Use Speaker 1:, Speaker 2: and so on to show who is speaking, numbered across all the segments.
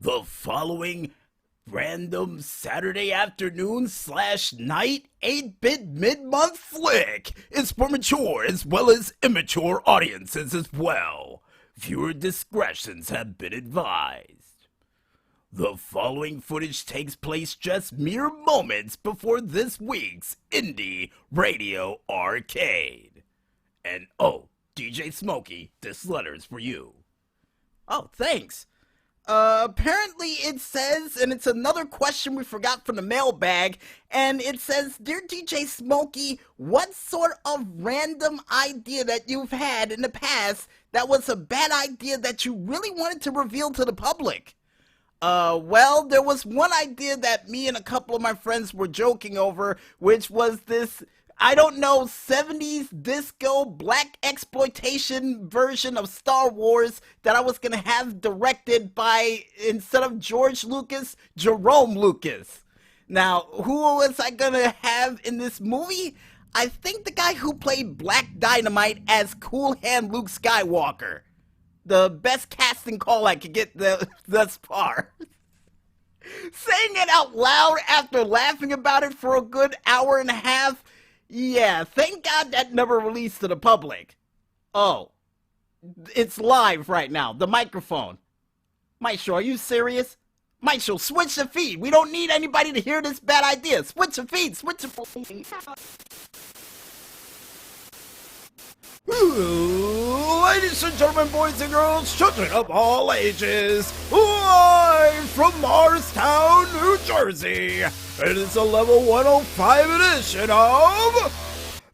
Speaker 1: The following random Saturday afternoon / night 8-bit mid-month flick is for mature as well as immature audiences as well. Viewer discretions have been advised. The following footage takes place just mere moments before this week's Indy Radio Arcade. And oh, DJ Smokey, this letter's for you. Oh, thanks. Apparently it says, and it's another question we forgot from the mailbag, and it says, Dear DJ Smokey, what sort of random idea that you've had in the past that was a bad idea that you really wanted to reveal to the public? Well, there was one idea that me and a couple of my friends were joking over, which was this, I don't know, 70s disco black exploitation version of Star Wars that I was going to have directed by, instead of George Lucas, Jerome Lucas. Now, who was I going to have in this movie? I think the guy who played Black Dynamite as Cool Hand Luke Skywalker. The best casting call I could get thus far. Saying it out loud after laughing about it for a good hour and a half, yeah, thank God that never released to the public. Oh, it's live right now, the microphone. Maestro, are you serious? Maestro, switch the feed. We don't need anybody to hear this bad idea. Switch the feed, switch the feed. Ladies and gentlemen, boys and girls, children of all ages, live from Morristown, New Jersey, it is a level 105 edition of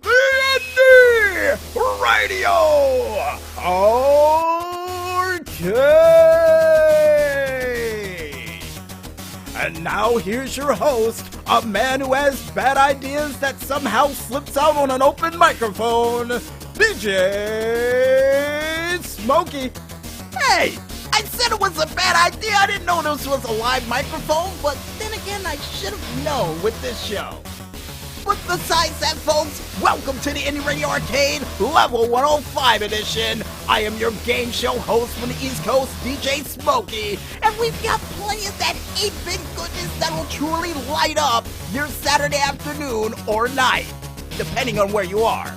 Speaker 1: the Indy Radio Arcade. And now here's your host, a man who has bad ideas that somehow slips out on an open microphone, DJ Smokey. Hey, I said it was a bad idea. I didn't know this was a live microphone, but then again, I should have known with this show. But besides that, folks, welcome to the Indy Radio Arcade Level 105 edition. I am your game show host from the East Coast, DJ Smokey, and we've got plenty of that 8-bit goodness that will truly light up your Saturday afternoon or night, depending on where you are.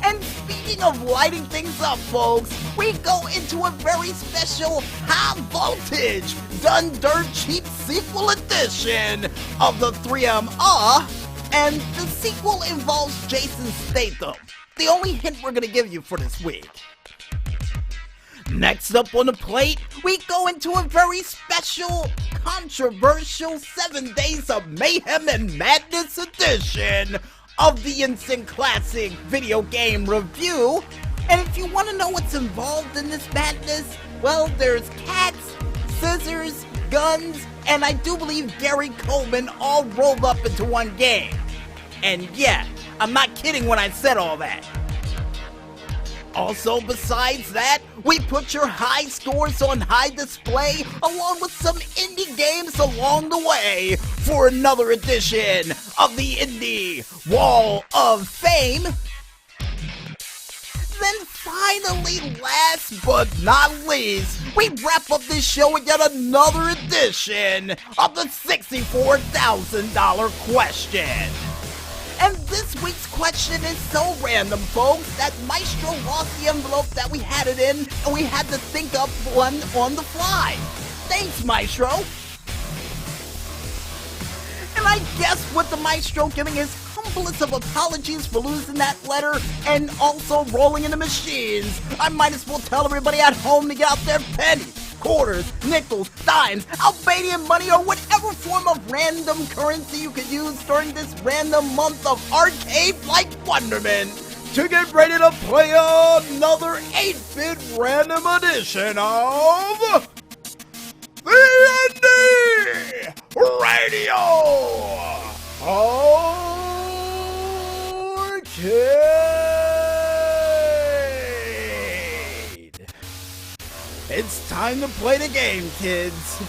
Speaker 1: And speaking of lighting things up, folks, we go into a very special high voltage, done dirt cheap sequel edition of the 3M and the sequel involves Jason Statham. The only hint we're gonna give you for this week. Next up on the plate, we go into a very special, controversial 7 Days of Mayhem and Madness edition of the Instant Classic video game review. And if you want to know what's involved in this madness, well, there's cats, scissors, guns, and I do believe Gary Coleman all rolled up into one game. And yeah, I'm not kidding when I said all that. Also, besides that, we put your high scores on high display along with some indie games along the way for another edition of the Indie Wall of Fame. Then finally, last but not least, we wrap up this show with yet another edition of the $64,000 question. And this week's question is so random, folks, that Maestro lost the envelope that we had it in, and we had to think up one on the fly. Thanks, Maestro. And I guess with the Maestro giving his humblest of apologies for losing that letter and also rolling in the machines, I might as well tell everybody at home to get out their pennies, quarters, nickels, dimes, Albanian money, or whatever form of random currency you could use during this random month of arcade-like wonderment to get ready to play another 8-bit random edition of the Indy Radio Arcade. It's time to play the game, kids.